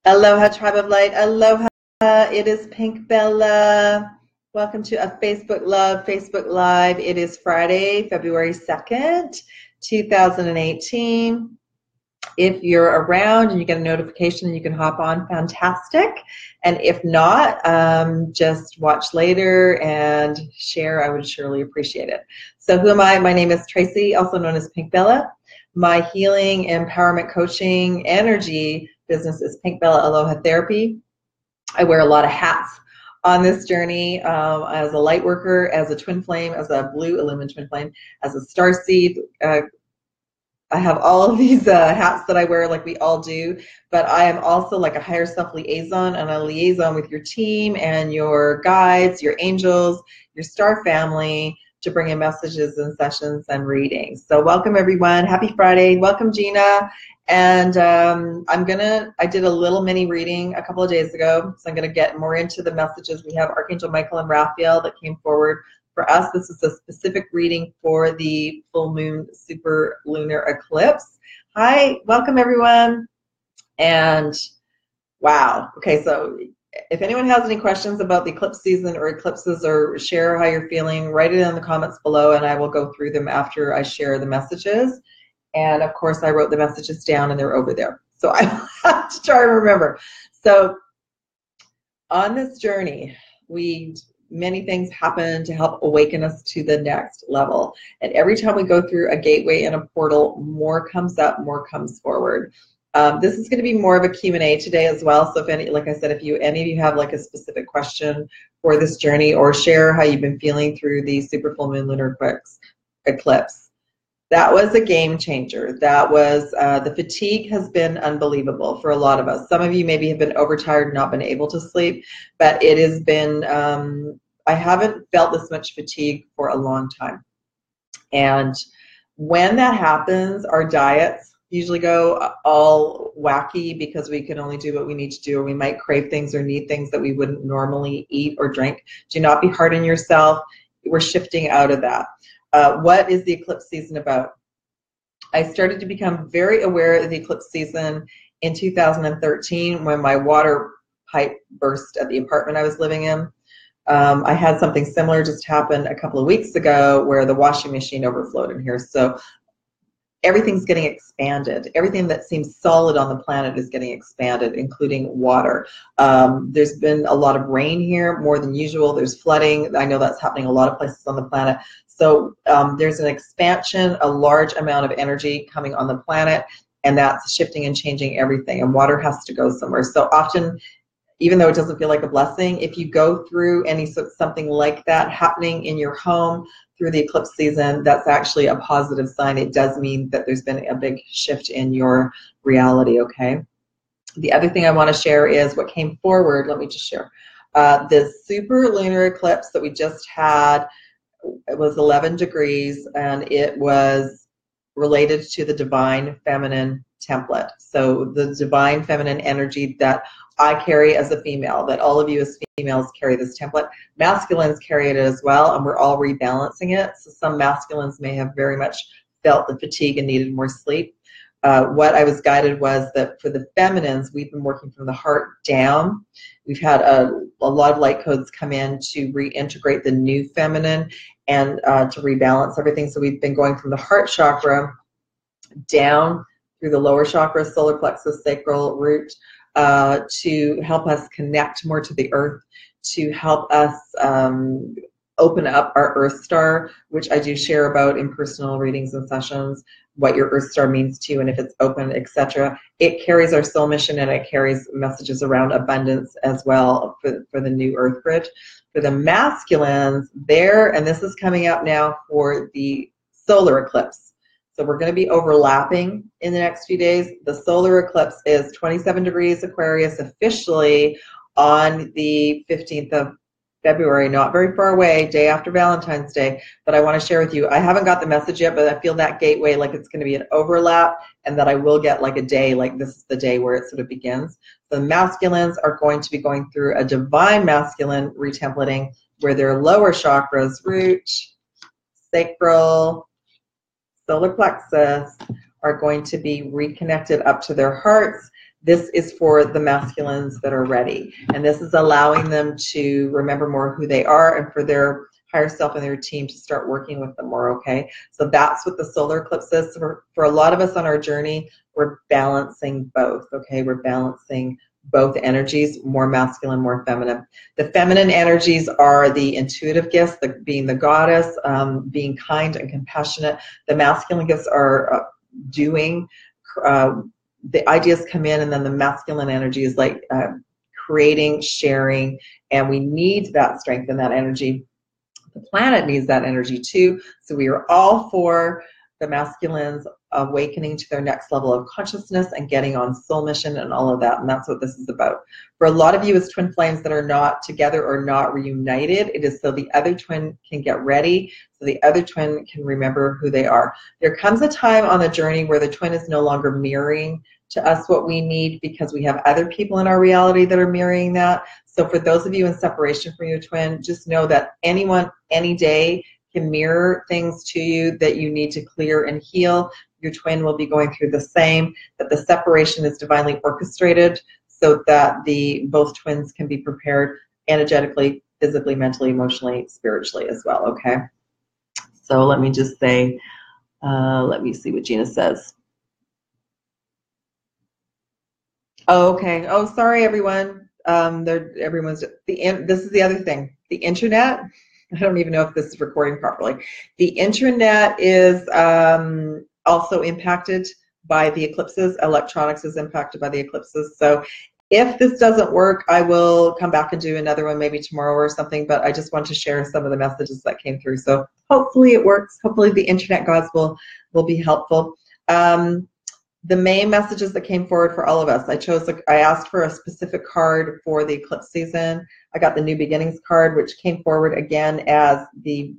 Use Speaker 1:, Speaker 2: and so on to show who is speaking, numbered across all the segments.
Speaker 1: Aloha, Tribe of Light. Aloha. It is PinkBella. Welcome to a Facebook Live. It is Friday, February 2nd, 2018. If you're around and you get a notification, you can hop on, fantastic. And if not, just watch later and share. I would surely appreciate it. So who am I? My name is Tracy, also known as PinkBella. My healing, empowerment, coaching, energy business is PinkBella Aloha Therapy. I wear a lot of hats on this journey as a light worker, as a twin flame, as a blue illumined twin flame, as a starseed. I have all of these hats that I wear like we all do, but I am also like a higher self liaison and a liaison with your team and your guides, your angels, your star family to bring in messages and sessions and readings. So welcome everyone. Happy Friday. Welcome Gina. And I did a little mini reading a couple of days ago, so I'm going to get more into the messages. We have Archangel Michael and Raphael that came forward. For us, this is a specific reading for the full moon super lunar eclipse. Hi, welcome everyone. And wow, okay, so if anyone has any questions about the eclipse season or eclipses or share how you're feeling, write it in the comments below and I will go through them after I share the messages. And of course, I wrote the messages down and they're over there. So I have to try to remember. So on this journey, many things happen to help awaken us to the next level. And every time we go through a gateway and a portal, more comes up, more comes forward. This is going to be more of a Q&A today as well. So if any, like I said, if any of you have like a specific question for this journey or share how you've been feeling through the super full moon lunar eclipse. That was a game changer. That was, the fatigue has been unbelievable for a lot of us. Some of you maybe have been overtired, not been able to sleep, but it has been, I haven't felt this much fatigue for a long time. And when that happens, our diets usually go all wacky because we can only do what we need to do, or we might crave things or need things that we wouldn't normally eat or drink. Do not be hard on yourself. We're shifting out of that. What is the eclipse season about? I started to become very aware of the eclipse season in 2013 when my water pipe burst at the apartment I was living in. I had something similar just happen a couple of weeks ago where the washing machine overflowed in here. So everything's getting expanded. Everything that seems solid on the planet is getting expanded, including water. There's been a lot of rain here, more than usual. There's flooding. I know that's happening a lot of places on the planet. So there's an expansion, a large amount of energy coming on the planet, and that's shifting and changing everything. And water has to go somewhere. So often, even though it doesn't feel like a blessing, if you go through something like that happening in your home through the eclipse season, that's actually a positive sign. It does mean that there's been a big shift in your reality, okay? The other thing I want to share is what came forward. Let me just share. This super lunar eclipse that we just had, it was 11 degrees, and it was related to the divine feminine template. So the divine feminine energy that I carry as a female, that all of you as females carry this template. Masculines carry it as well, and we're all rebalancing it. So some masculines may have very much felt the fatigue and needed more sleep. What I was guided was that for the feminines, we've been working from the heart down. We've had a lot of light codes come in to reintegrate the new feminine and to rebalance everything. So we've been going from the heart chakra down through the lower chakra, solar plexus, sacral root, to help us connect more to the earth, to help us open up our Earth Star, which I do share about in personal readings and sessions, what your Earth Star means to you and if it's open, etc. It carries our soul mission and it carries messages around abundance as well for the new Earth grid. For the masculines, and this is coming up now for the solar eclipse. So we're going to be overlapping in the next few days. The solar eclipse is 27 degrees Aquarius officially on the 15th of February, not very far away, day after Valentine's Day. But I want to share with you, I haven't got the message yet, but I feel that gateway like it's going to be an overlap and that I will get like a day, like this is the day where it sort of begins. The masculines are going to be going through a divine masculine retemplating where their lower chakras, root, sacral, solar plexus, are going to be reconnected up to their hearts. This is for the masculines that are ready. And this is allowing them to remember more who they are and for their higher self and their team to start working with them more, okay? So that's what the solar eclipse is. So for a lot of us on our journey, we're balancing both, okay? We're balancing both energies, more masculine, more feminine. The feminine energies are the intuitive gifts, being the goddess, being kind and compassionate. The masculine gifts are doing, the ideas come in, and then the masculine energy is like creating, sharing, and we need that strength and that energy. The planet needs that energy too. So we are all for the masculines awakening to their next level of consciousness and getting on soul mission and all of that. And that's what this is about. For a lot of you as twin flames that are not together or not reunited, it is so the other twin can get ready, so the other twin can remember who they are. There comes a time on the journey where the twin is no longer mirroring to us what we need, because we have other people in our reality that are mirroring that. So for those of you in separation from your twin, just know that anyone, any day, can mirror things to you that you need to clear and heal. Your twin will be going through the same, that the separation is divinely orchestrated so that both twins can be prepared energetically, physically, mentally, emotionally, spiritually as well, okay? So let me just say, let me see what Gina says. Oh, okay. Oh, sorry, everyone. This is the other thing. The internet, I don't even know if this is recording properly. The internet is also impacted by the eclipses. Electronics is impacted by the eclipses. So if this doesn't work, I will come back and do another one maybe tomorrow or something, but I just want to share some of the messages that came through. So hopefully it works. Hopefully the internet gods will be helpful. The main messages that came forward for all of us, I asked for a specific card for the eclipse season. I got the New Beginnings card, which came forward again as the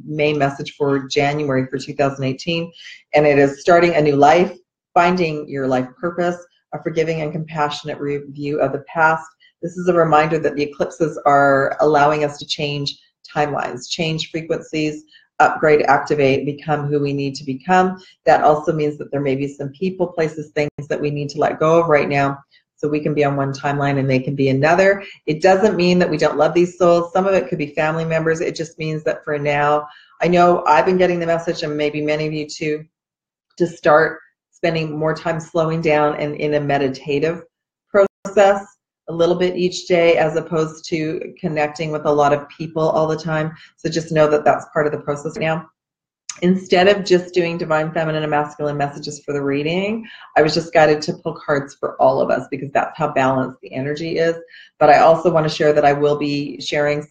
Speaker 1: main message for January for 2018. And it is starting a new life, finding your life purpose, a forgiving and compassionate review of the past. This is a reminder that the eclipses are allowing us to change timelines, change frequencies, upgrade, activate, become who we need to become. That also means that there may be some people, places, things that we need to let go of right now, so we can be on one timeline and they can be another. It doesn't mean that we don't love these souls. Some of it could be family members. It just means that for now, I know I've been getting the message, and maybe many of you too, to start spending more time slowing down and in a meditative process a little bit each day, as opposed to connecting with a lot of people all the time. So just know that that's part of the process now. Instead of just doing divine feminine and masculine messages for the reading, I was just guided to pull cards for all of us, because that's how balanced the energy is. But I also want to share that I will be sharing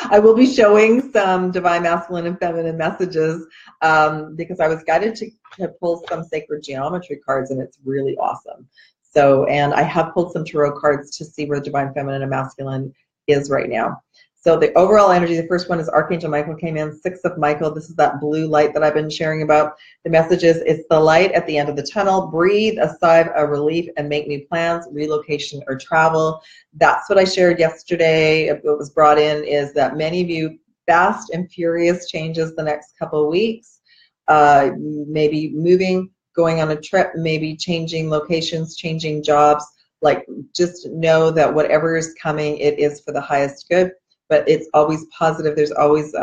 Speaker 1: I will be showing some divine masculine and feminine messages, because I was guided to pull some sacred geometry cards, and it's really awesome. So, and I have pulled some tarot cards to see where divine feminine and masculine is right now. So the overall energy, the first one is Archangel Michael came in, 6 of Michael. This is that blue light that I've been sharing about. The message is, it's the light at the end of the tunnel. Breathe a sigh of relief and make new plans, relocation or travel. That's what I shared yesterday. What was brought in is that many of you, fast and furious changes the next couple of weeks, maybe moving, going on a trip, maybe changing locations, changing jobs. Like, just know that whatever is coming, it is for the highest good, but it's always positive. There's always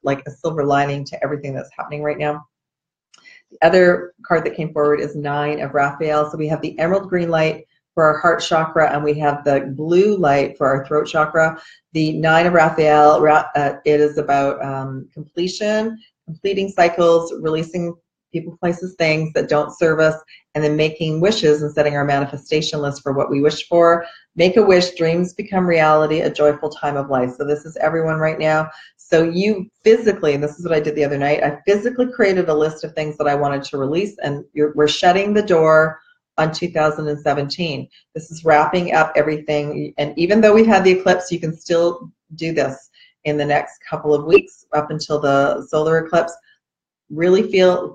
Speaker 1: like a silver lining to everything that's happening right now. The other card that came forward is 9 of Raphael. So we have the emerald green light for our heart chakra, and we have the blue light for our throat chakra. The 9 of Raphael, it is about completion, completing cycles, releasing people, places, things that don't serve us, and then making wishes and setting our manifestation list for what we wish for. Make a wish, dreams become reality, a joyful time of life. So this is everyone right now. So you physically, and this is what I did the other night, I physically created a list of things that I wanted to release, and we're shutting the door on 2017. This is wrapping up everything, and even though we've had the eclipse, you can still do this in the next couple of weeks up until the solar eclipse. Really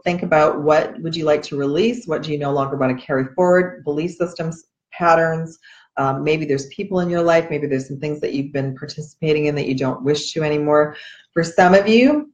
Speaker 1: think about, what would you like to release? What do you no longer want to carry forward? Belief systems, patterns. Maybe there's people in your life. Maybe there's some things that you've been participating in that you don't wish to anymore. For some of you,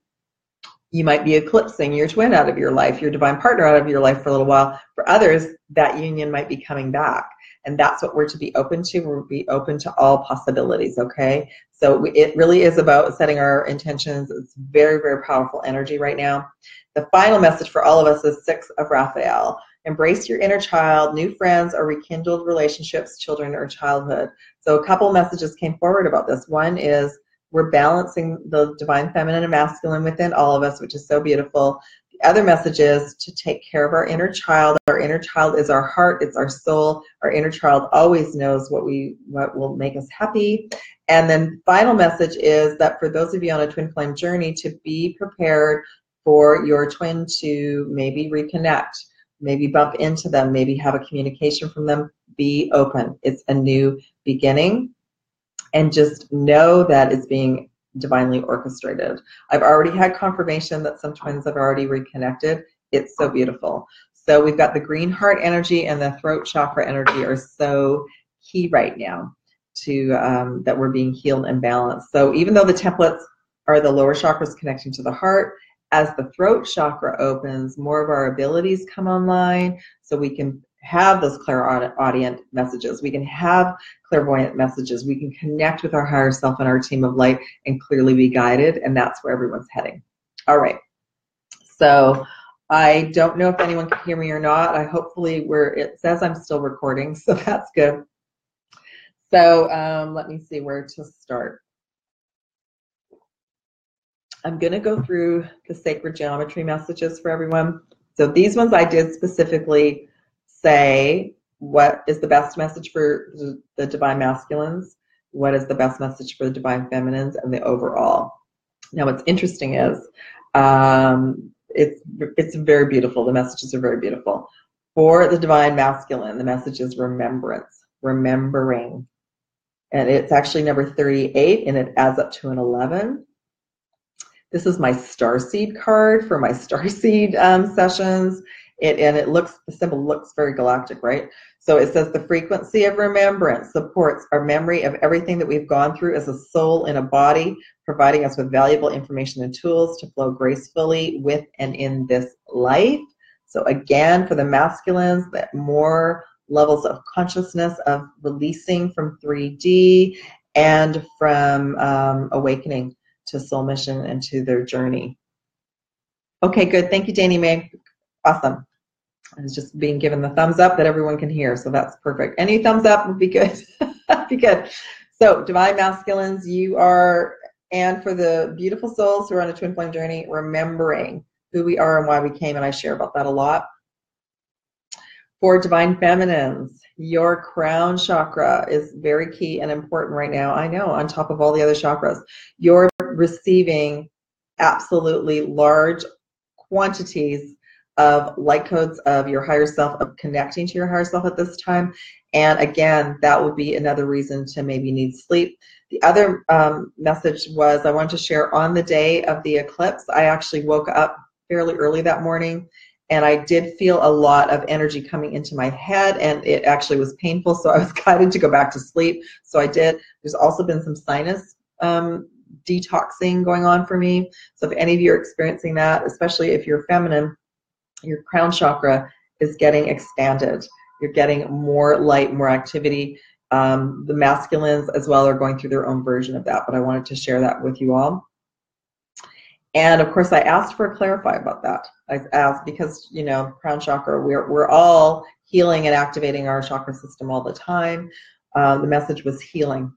Speaker 1: You might be eclipsing your twin out of your life, your divine partner out of your life for a little while. For others, that union might be coming back. And that's what we're to be open to. We're to be open to all possibilities, okay? So it really is about setting our intentions. It's very, very powerful energy right now. The final message for all of us is 6 of Raphael. Embrace your inner child, new friends, or rekindled relationships, children, or childhood. So a couple messages came forward about this. One is we're balancing the divine feminine and masculine within all of us, which is so beautiful. The other message is to take care of our inner child. Our inner child is our heart, it's our soul. Our inner child always knows what will make us happy. And then final message is that for those of you on a twin flame journey, to be prepared for your twin to maybe reconnect, maybe bump into them, maybe have a communication from them. Be open. It's a new beginning. And just know that it's being divinely orchestrated. I've already had confirmation that some twins have already reconnected. It's so beautiful. So we've got the green heart energy and the throat chakra energy are so key right now to that we're being healed and balanced. So even though the templates are the lower chakras connecting to the heart, as the throat chakra opens, more of our abilities come online, so we can have those clairaudient messages. We can have clairvoyant messages. We can connect with our higher self and our team of light and clearly be guided, and that's where everyone's heading. All right. So I don't know if anyone can hear me or not. Hopefully it says I'm still recording, so that's good. So let me see where to start. I'm going to go through the sacred geometry messages for everyone. So these ones I did specifically say what is the best message for the divine masculines, what is the best message for the divine feminines, and the overall. Now what's interesting is it's very beautiful. The messages are very beautiful. For the divine masculine, the message is remembrance, remembering. And it's actually number 38, and it adds up to an 11. This is my Starseed card for my Starseed sessions. The symbol looks very galactic, right? So it says the frequency of remembrance supports our memory of everything that we've gone through as a soul in a body, providing us with valuable information and tools to flow gracefully with and in this life. So again, for the masculines, that more levels of consciousness of releasing from 3D and from awakening to soul mission and to their journey. Okay, good. Thank you, Danny Mae. Awesome. I was just being given the thumbs up that everyone can hear, so that's perfect. Any thumbs up would be good. Be good. So, divine masculines, you are, and for the beautiful souls who are on a twin flame journey, remembering who we are and why we came, and I share about that a lot. For divine feminines, your crown chakra is very key and important right now. I know, on top of all the other chakras. You're receiving absolutely large quantities of light codes of your higher self, of connecting to your higher self at this time. And again, that would be another reason to maybe need sleep. The other message was I wanted to share on the day of the eclipse. I actually woke up fairly early that morning, and I did feel a lot of energy coming into my head, and it actually was painful, so I was guided to go back to sleep. So I did. There's also been some sinus detoxing going on for me. So if any of you are experiencing that, especially if you're feminine, your crown chakra is getting expanded. You're getting more light, more activity. The masculines as well are going through their own version of that, but I wanted to share that with you all. And of course, I asked for a clarify about that. I asked because, you know, crown chakra, we're all healing and activating our chakra system all the time. The message was healing,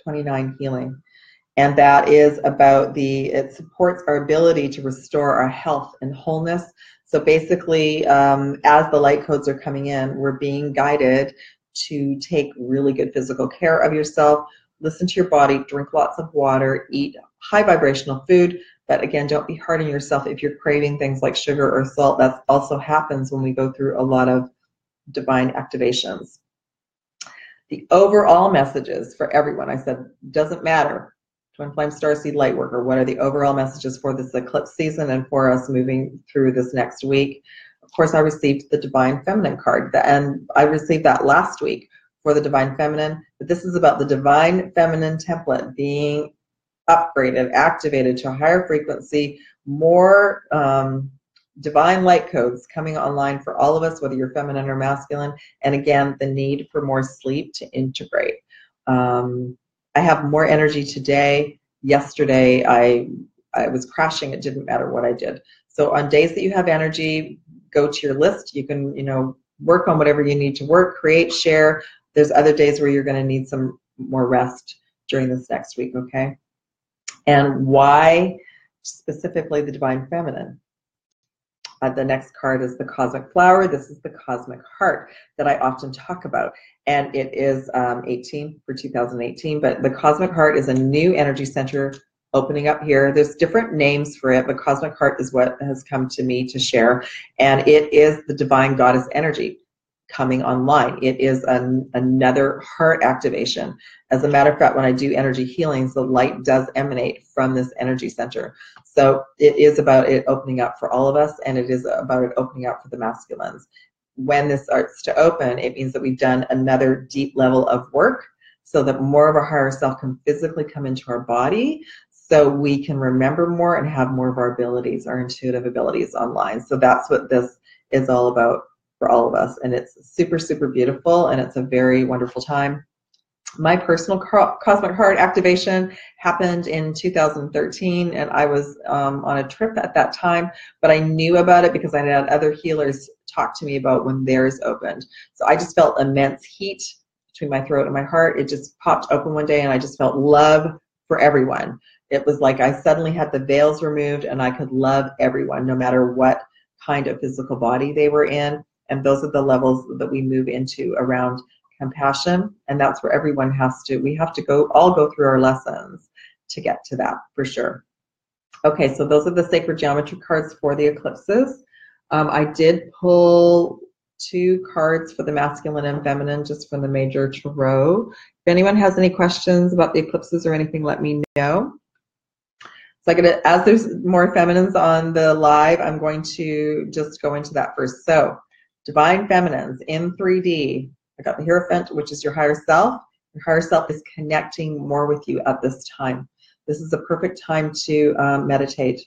Speaker 1: 29 healing. And that is about it supports our ability to restore our health and wholeness. So basically, as the light codes are coming in, we're being guided to take really good physical care of yourself, listen to your body, drink lots of water, eat high vibrational food, but again, don't be hard on yourself if you're craving things like sugar or salt. That also happens when we go through a lot of divine activations. The overall messages for everyone, I said, doesn't matter. Twin Flame Starseed Lightworker, what are the overall messages for this eclipse season and for us moving through this next week? Of course, I received the Divine Feminine card, and I received that last week for the Divine Feminine, but this is about the Divine Feminine template being upgraded, activated to a higher frequency, more divine light codes coming online for all of us, whether you're feminine or masculine. And again, the need for more sleep to integrate. I have more energy today. Yesterday, I was crashing. It didn't matter what I did. So on days that you have energy, go to your list. You can, work on whatever you need to work, create, share. There's other days where you're going to need some more rest during this next week, okay? And why specifically the divine feminine? The next card is the cosmic flower. This is the cosmic heart that I often talk about. And it is 18 for 2018. But the cosmic heart is a new energy center opening up here. There's different names for it, but cosmic heart is what has come to me to share. And it is the divine goddess energy coming online. It is another heart activation. As a matter of fact, when I do energy healings, the light does emanate from this energy center. So it is about it opening up for all of us, and it is about it opening up for the masculines. When this starts to open, it means that we've done another deep level of work so that more of our higher self can physically come into our body, so we can remember more and have more of our abilities, our intuitive abilities online. So that's what this is all about for all of us. And it's super, super beautiful, and it's a very wonderful time. My personal cosmic heart activation happened in 2013, and I was on a trip at that time, but I knew about it because I had other healers talk to me about when theirs opened. So I just felt immense heat between my throat and my heart. It just popped open one day, and I just felt love for everyone. It was like I suddenly had the veils removed, and I could love everyone, no matter what kind of physical body they were in. And those are the levels that we move into around compassion. And that's where everyone we have to all go through our lessons to get to that, for sure. Okay, so those are the sacred geometry cards for the eclipses. I did pull 2 cards for the masculine and feminine, just from the major tarot. If anyone has any questions about the eclipses or anything, let me know. So as there's more feminines on the live, I'm going to just go into that first. So divine feminines in 3D. I got the Hierophant, which is your higher self. Your higher self is connecting more with you at this time. This is a perfect time to meditate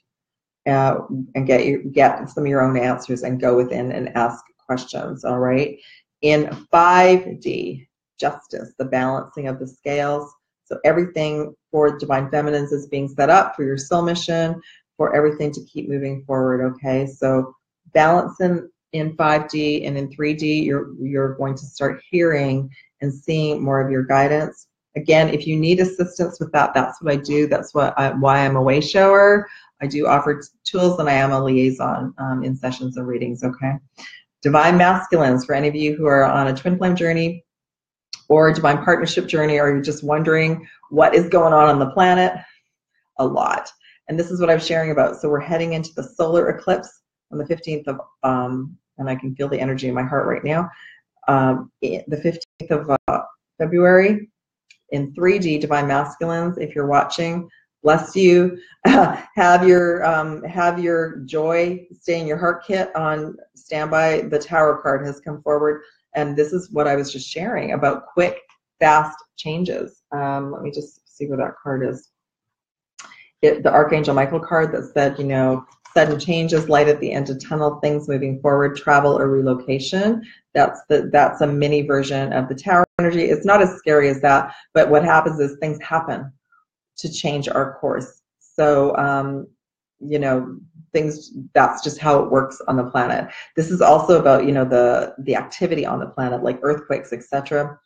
Speaker 1: and get some of your own answers and go within and ask questions, all right? In 5D, justice, the balancing of the scales. So everything for divine feminines is being set up for your soul mission, for everything to keep moving forward, okay? So balancing in 5D, and in 3D, you're going to start hearing and seeing more of your guidance. Again, if you need assistance with that, that's what I do. That's why I'm a way shower. I do offer tools, and I am a liaison in sessions and readings, okay? Divine masculines, for any of you who are on a twin flame journey or a divine partnership journey, or you're just wondering what is going on the planet, a lot. And this is what I'm sharing about. So we're heading into the solar eclipse on the 15th of, and I can feel the energy in my heart right now, the 15th of February, in 3D, divine masculines. If you're watching, bless you. Have your joy stay in your heart kit on standby. The Tower card has come forward, and this is what I was just sharing about quick, fast changes. Let me just see where that card is. The Archangel Michael card that said, sudden changes, light at the end of tunnel, things moving forward, travel or relocation. That's a mini version of the Tower energy. It's not as scary as that, but what happens is things happen to change our course. So, that's just how it works on the planet. This is also about, the activity on the planet, like earthquakes, etc.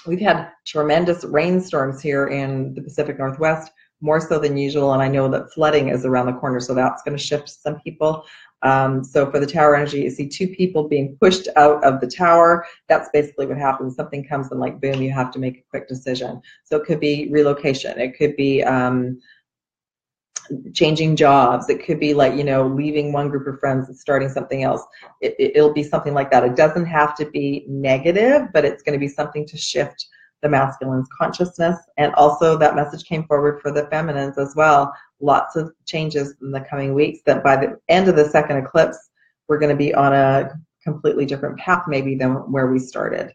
Speaker 1: We've had tremendous rainstorms here in the Pacific Northwest, more so than usual, and I know that flooding is around the corner, so that's going to shift some people. So for the Tower energy, you see 2 people being pushed out of the tower. That's basically what happens. Something comes and like, boom, you have to make a quick decision. So it could be relocation. It could be changing jobs. It could be like, leaving one group of friends and starting something else. It'll be something like that. It doesn't have to be negative, but it's going to be something to shift the masculine's consciousness. And also that message came forward for the feminines as well. Lots of changes in the coming weeks, that by the end of the second eclipse, we're going to be on a completely different path maybe than where we started.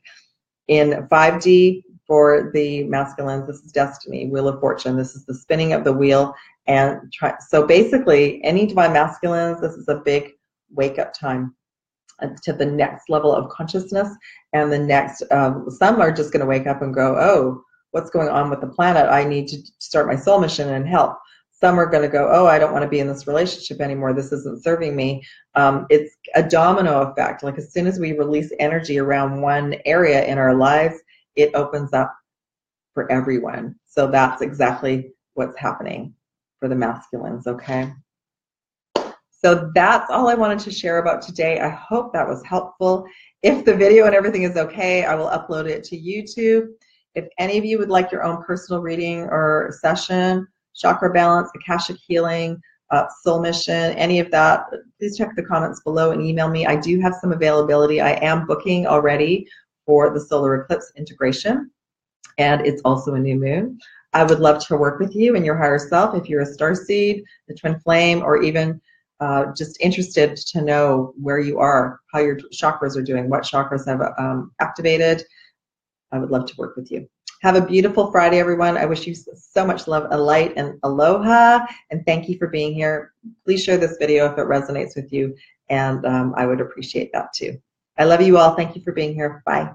Speaker 1: In 5D, For the masculines, this is destiny, wheel of fortune. This is the spinning of the wheel. And so basically, any divine masculines, this is a big wake-up time to the next level of consciousness. And the next, some are just going to wake up and go, oh, what's going on with the planet? I need to start my soul mission and help. Some are going to go, oh, I don't want to be in this relationship anymore. This isn't serving me. It's a domino effect. Like as soon as we release energy around one area in our lives, it opens up for everyone. So that's exactly what's happening for the masculines, okay? So that's all I wanted to share about today. I hope that was helpful. If the video and everything is okay, I will upload it to YouTube. If any of you would like your own personal reading or session, chakra balance, Akashic healing, soul mission, any of that, please check the comments below and email me. I do have some availability. I am booking already for the solar eclipse integration, and it's also a new moon. I would love to work with you and your higher self if you're a starseed, the twin flame, or even just interested to know where you are, how your chakras are doing, what chakras have activated. I would love to work with you. Have a beautiful Friday, everyone. I wish you so much love and light and aloha, and thank you for being here. Please share this video if it resonates with you, and I would appreciate that too. I love you all. Thank you for being here. Bye.